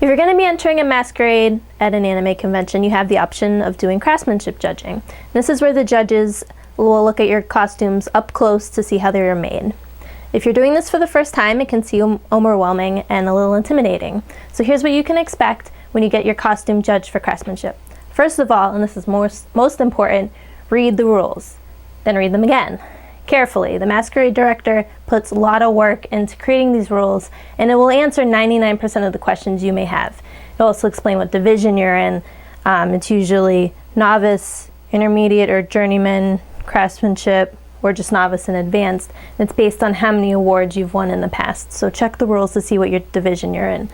If you're going to be entering a masquerade at an anime convention, you have the option of doing craftsmanship judging. This is where the judges will look at your costumes up close to see how they were made. If you're doing this for the first time, it can seem overwhelming and a little intimidating. So here's what you can expect when you get your costume judged for craftsmanship. First of all, and this is most important, read the rules. Then read them again, carefully. The masquerade director puts a lot of work into creating these rules, and it will answer 99% of the questions you may have. It'll also explain what division you're in. It's usually novice, intermediate, or journeyman, craftsmanship, or just novice and advanced. It's based on how many awards you've won in the past. So check the rules to see what your division you're in.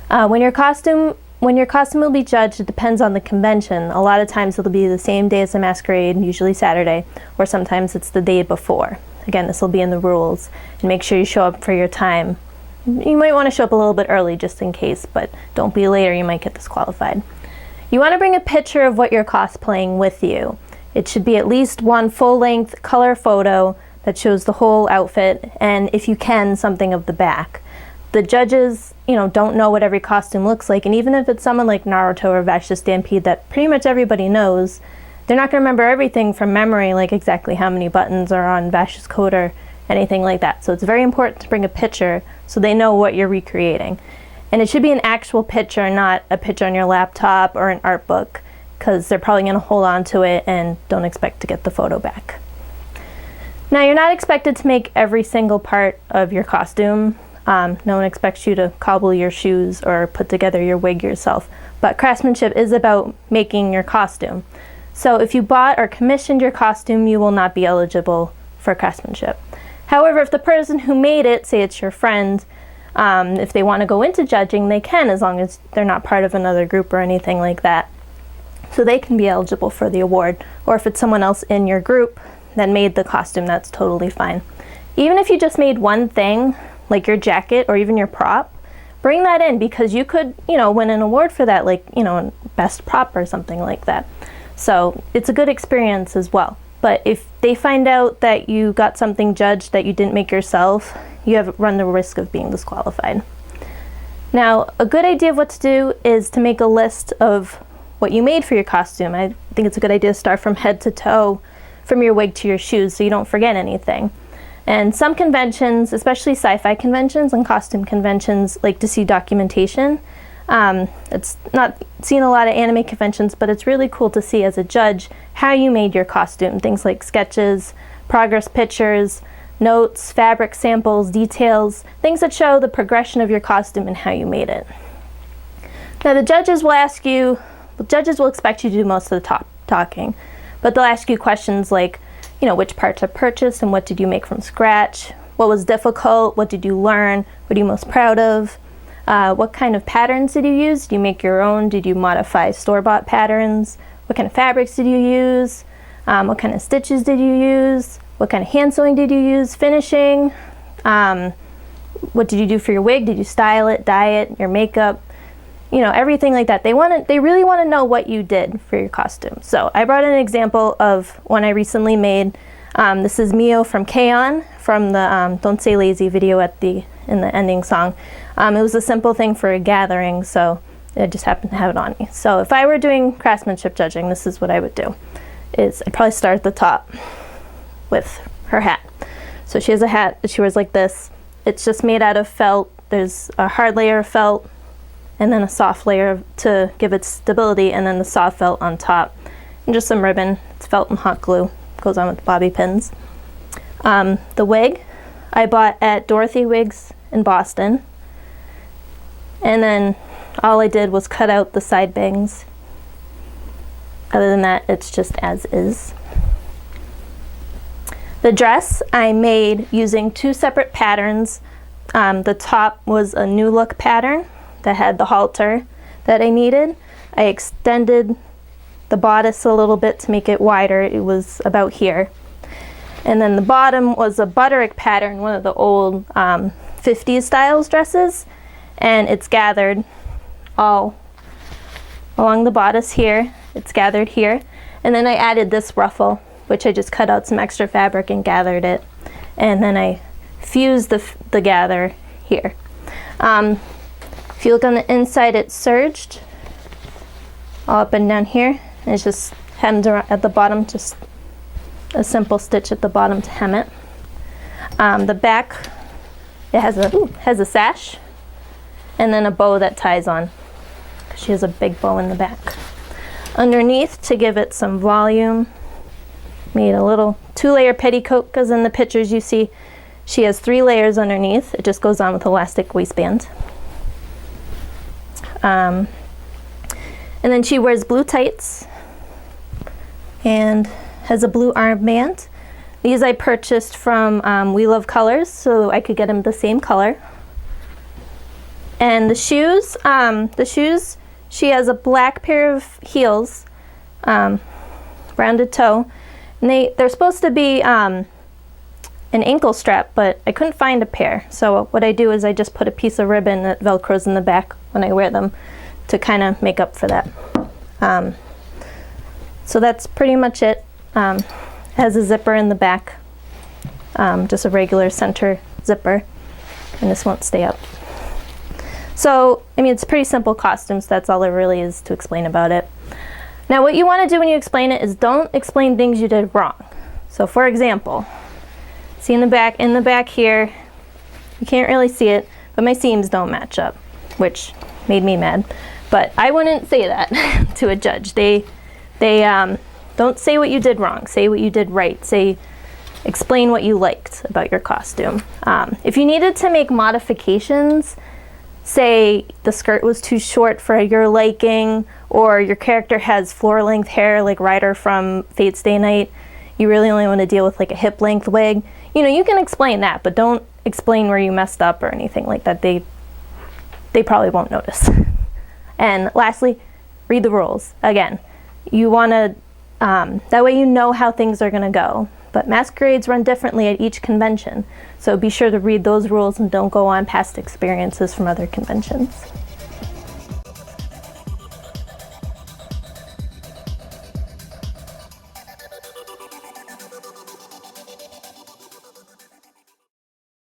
When your costume will be judged, it depends on the convention. A lot of times it'll be the same day as the masquerade, usually Saturday, or sometimes it's the day before. Again, this will be in the rules, and make sure you show up for your time. You might want to show up a little bit early just in case, but don't be late or you might get disqualified. You want to bring a picture of what you're cosplaying with you. It should be at least one full-length color photo that shows the whole outfit, and if you can, something of the back. The judges, don't know what every costume looks like, and even if it's someone like Naruto or Vash the Stampede that pretty much everybody knows, they're not going to remember everything from memory, like exactly how many buttons are on Vash's coat or anything like that. So it's very important to bring a picture so they know what you're recreating. And it should be an actual picture, not a picture on your laptop or an art book, because they're probably going to hold on to it and don't expect to get the photo back. Now, you're not expected to make every single part of your costume. No one expects you to cobble your shoes or put together your wig yourself, but craftsmanship is about making your costume. So if you bought or commissioned your costume, you will not be eligible for craftsmanship. However, if the person who made it, say it's your friend, if they want to go into judging, they can, as long as they're not part of another group or anything like that. So they can be eligible for the award. Or if it's someone else in your group that made the costume, that's totally fine. Even if you just made one thing, like your jacket or even your prop, bring that in, because you could, win an award for that, like, best prop or something like that. So it's a good experience as well. But if they find out that you got something judged that you didn't make yourself, you have run the risk of being disqualified. Now, a good idea of what to do is to make a list of what you made for your costume. I think it's a good idea to start from head to toe, from your wig to your shoes, so you don't forget anything. And some conventions, especially sci-fi conventions and costume conventions, like to see documentation. It's not seen a lot of anime conventions, but it's really cool to see as a judge how you made your costume. Things like sketches, progress pictures, notes, fabric samples, details, things that show the progression of your costume and how you made it. Now the judges will expect you to do most of the talking, but they'll ask you questions like, which parts are purchased and what did you make from scratch? What was difficult? What did you learn? What are you most proud of? What kind of patterns did you use? Did you make your own? Did you modify store-bought patterns? What kind of fabrics did you use? What kind of stitches did you use? What kind of hand sewing did you use? Finishing? What did you do for your wig? Did you style it, dye it, your makeup? Everything like that. They really want to know what you did for your costume. So I brought an example of one I recently made. This is Mio from K-On! From the Don't Say Lazy video in the ending song. It was a simple thing for a gathering, so I just happened to have it on me. So if I were doing craftsmanship judging, this is what I would do. I'd probably start at the top with her hat. So she has a hat that she wears like this. It's just made out of felt. There's a hard layer of felt, and then a soft layer to give it stability, and then the soft felt on top. And just some ribbon. It's felt and hot glue. Goes on with bobby pins. The wig I bought at Dorothy Wigs in Boston. And then all I did was cut out the side bangs. Other than that, it's just as is. The dress I made using two separate patterns. The top was a New Look pattern that had the halter that I needed. I extended the bodice a little bit to make it wider. It was about here. And then the bottom was a Butterick pattern, one of the old 50s styles dresses. And it's gathered all along the bodice here. It's gathered here. And then I added this ruffle, which I just cut out some extra fabric and gathered it. And then I fused the gather here. If you look on the inside, it's serged all up and down here, and it's just hemmed around at the bottom, just a simple stitch at the bottom to hem it. The back, it has a sash, and then a bow that ties on. She has a big bow in the back. Underneath, to give it some volume, made a little 2-layer petticoat, because in the pictures you see she has 3 layers underneath. It just goes on with elastic waistband. And then she wears blue tights and has a blue armband. These I purchased from We Love Colors, so I could get them the same color. And the shoes, she has a black pair of heels, rounded toe, and they're supposed to be an ankle strap, but I couldn't find a pair. So what I do is I just put a piece of ribbon that velcros in the back when I wear them to kind of make up for that. So that's pretty much it. Has a zipper in the back, just a regular center zipper, and this won't stay up. So, I mean, it's a pretty simple costume, so that's all there really is to explain about it. Now, what you want to do when you explain it is don't explain things you did wrong. So, for example, see in the back here, you can't really see it, but my seams don't match up, which made me mad. But I wouldn't say that to a judge. They don't say what you did wrong. Say what you did right. Explain what you liked about your costume. If you needed to make modifications, say the skirt was too short for your liking, or your character has floor-length hair like Ryder from Fate's Day Night, you really only want to deal with like a hip-length wig, you know, you can explain that, but don't explain where you messed up or anything like that. They probably won't notice. And lastly, read the rules. Again, you want to, that way you know how things are going to go. But masquerades run differently at each convention, so be sure to read those rules and don't go on past experiences from other conventions.